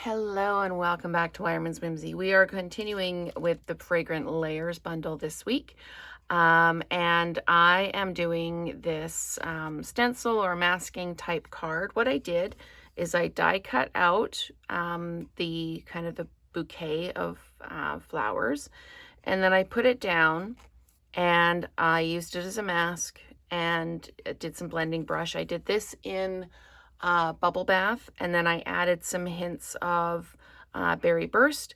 Hello and welcome back to Wireman's Whimsy. We are continuing with the Fragrant Layers Bundle this week. And I am doing this stencil or masking type card. What I did is I die cut out the bouquet of flowers, and then I put it down and I used it as a mask and did some blending brush. I did this in bubble bath, and then I added some hints of berry burst,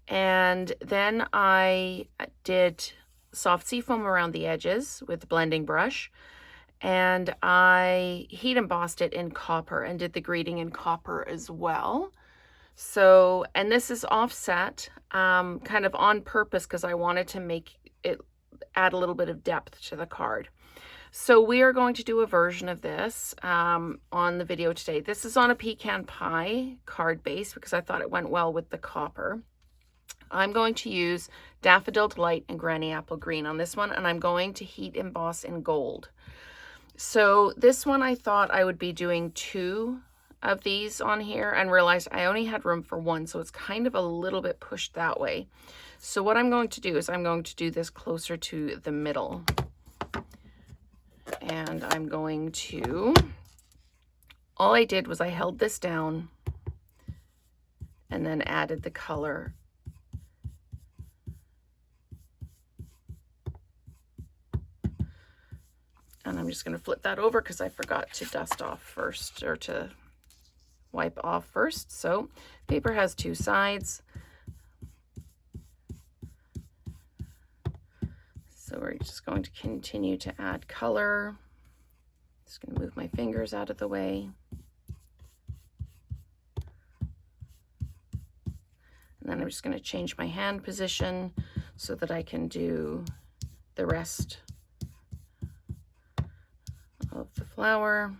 and then I did soft seafoam around the edges with the blending brush, and I heat embossed it in copper and did the greeting in copper as well. So, and this is offset kind of on purpose because I wanted to make it add a little bit of depth to the card. So we are going to do a version of this on the video today. This is on a pecan pie card base because I thought it went well with the copper. I'm going to use Daffodil Delight and Granny Apple Green on this one, and I'm going to heat emboss in gold. So this one I thought I would be doing 2 of these on here and realized I only had room for 1, so it's kind of a little bit pushed that way. So what I'm going to do is I'm going to do this closer to the middle. And I'm going to, all I did was I held this down and then added the color. And I'm just going to flip that over because I forgot to dust off first, or to wipe off first. So paper has 2 sides. So we're just going to continue to add color. Just going to move my fingers out of the way. And then I'm just going to change my hand position so that I can do the rest of the flower.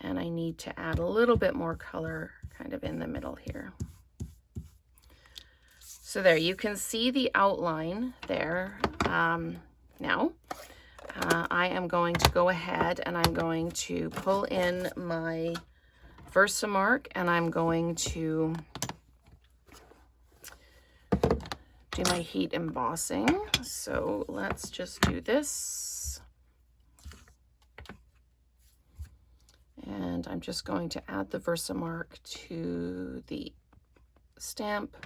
And I need to add a little bit more color kind of in the middle here. So there, you can see the outline there. Now, I am going to go ahead and I'm going to pull in my Versamark, and I'm going to do my heat embossing. So let's just do this. And I'm just going to add the Versamark to the stamp.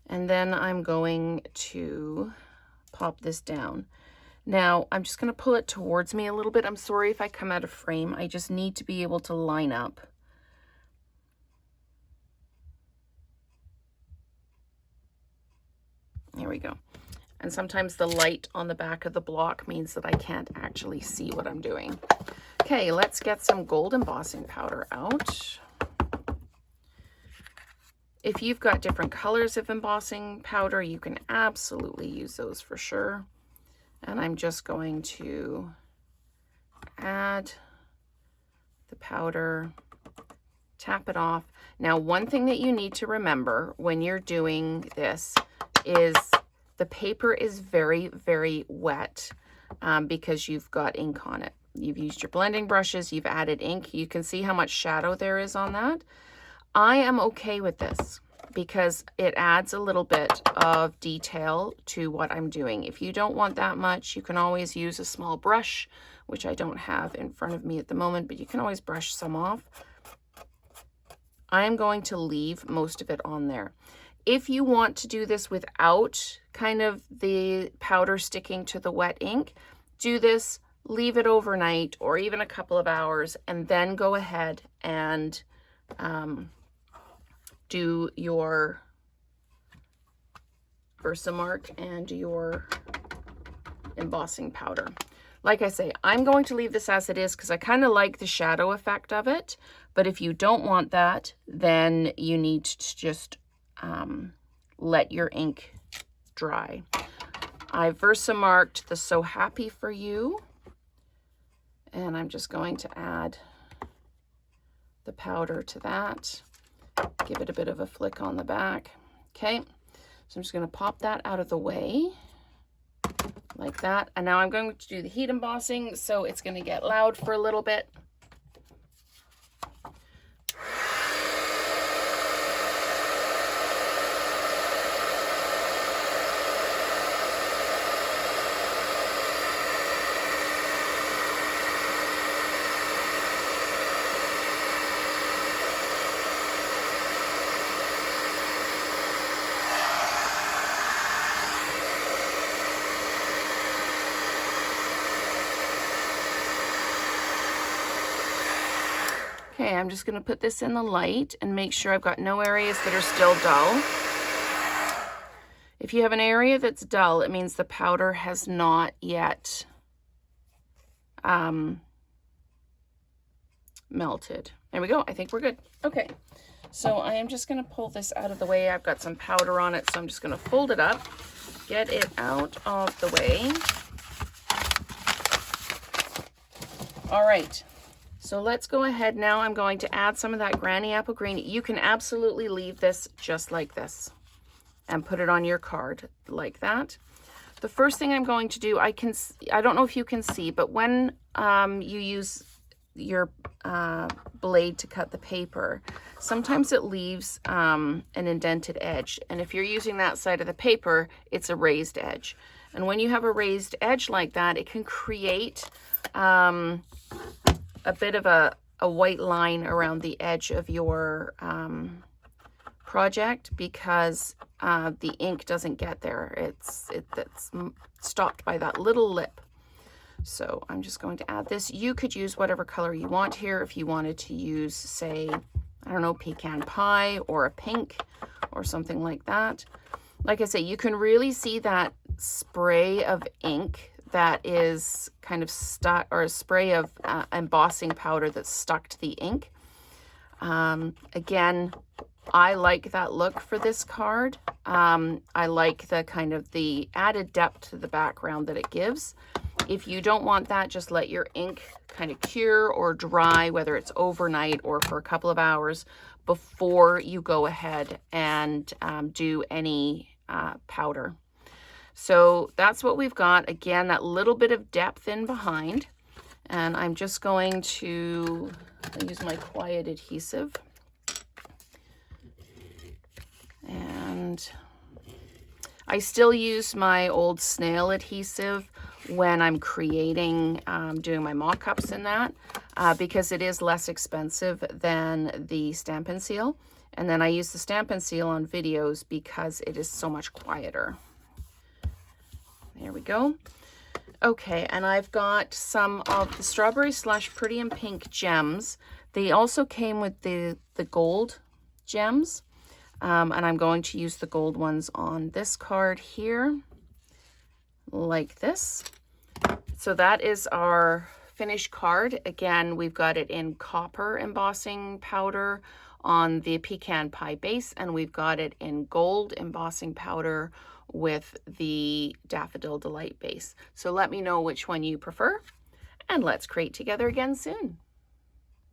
And then I'm going to pop this down. Now, I'm just going to pull it towards me a little bit. I'm sorry if I come out of frame. I just need to be able to line up. There we go. And sometimes the light on the back of the block means that I can't actually see what I'm doing. Okay, let's get some gold embossing powder out. If you've got different colors of embossing powder, you can absolutely use those for sure. And I'm just going to add the powder, tap it off. Now, one thing that you need to remember when you're doing this is the paper is very, very wet because you've got ink on it. You've used your blending brushes, you've added ink. You can see how much shadow there is on that. I am okay with this because it adds a little bit of detail to what I'm doing. If you don't want that much, you can always use a small brush, which I don't have in front of me at the moment, but you can always brush some off. I am going to leave most of it on there. If you want to do this without kind of the powder sticking to the wet ink, do this, leave it overnight or even a couple of hours, and then go ahead and do your Versamark and your embossing powder. Like I say, I'm going to leave this as it is because I kind of like the shadow effect of it. But if you don't want that, then you need to just let your ink dry. I Versamarked the So Happy For You, and I'm just going to add the powder to that. Give it a bit of a flick on the back. Okay, so I'm just going to pop that out of the way like that. And now I'm going to do the heat embossing, so it's going to get loud for a little bit. Okay, I'm just gonna put this in the light and make sure I've got no areas that are still dull. If you have an area that's dull, it means the powder has not yet melted. There we go. I think we're good. Okay, so I am just going to pull this out of the way. I've got some powder on it, so I'm just going to fold it up, get it out of the way. All right, so let's go ahead now. I'm going to add some of that Granny Apple Green. You can absolutely leave this just like this and put it on your card like that. The first thing I'm going to do, I don't know if you can see, but when you use your blade to cut the paper, sometimes it leaves an indented edge. And if you're using that side of the paper, it's a raised edge. And when you have a raised edge like that, it can create a bit of a white line around the edge of your project, because the ink doesn't get there. It's stopped by that little lip. So I'm just going to add this. You could use whatever color you want here. If you wanted to use, say, I don't know, pecan pie or a pink or something like that. Like I say, you can really see that spray of ink that is kind of stuck, or a spray of embossing powder that's stuck to the ink. Again, I like that look for this card. I like the kind of the added depth to the background that it gives. If you don't want that, just let your ink kind of cure or dry, whether it's overnight or for a couple of hours, before you go ahead and do any powder. So that's what we've got. Again, that little bit of depth in behind. And I'm just going to use my quiet adhesive. And I still use my old snail adhesive when I'm creating, doing my mock-ups in that, because it is less expensive than the Stampin' Seal. And then I use the Stampin' Seal on videos because it is so much quieter. There we go. Okay, and I've got some of the Strawberry Slush Pretty in Pink gems. They also came with the gold gems. And I'm going to use the gold ones on this card here, like this. So that is our finished card. Again, we've got it in copper embossing powder on the pecan pie base, and we've got it in gold embossing powder with the Daffodil Delight base. So let me know which one you prefer, and let's create together again soon.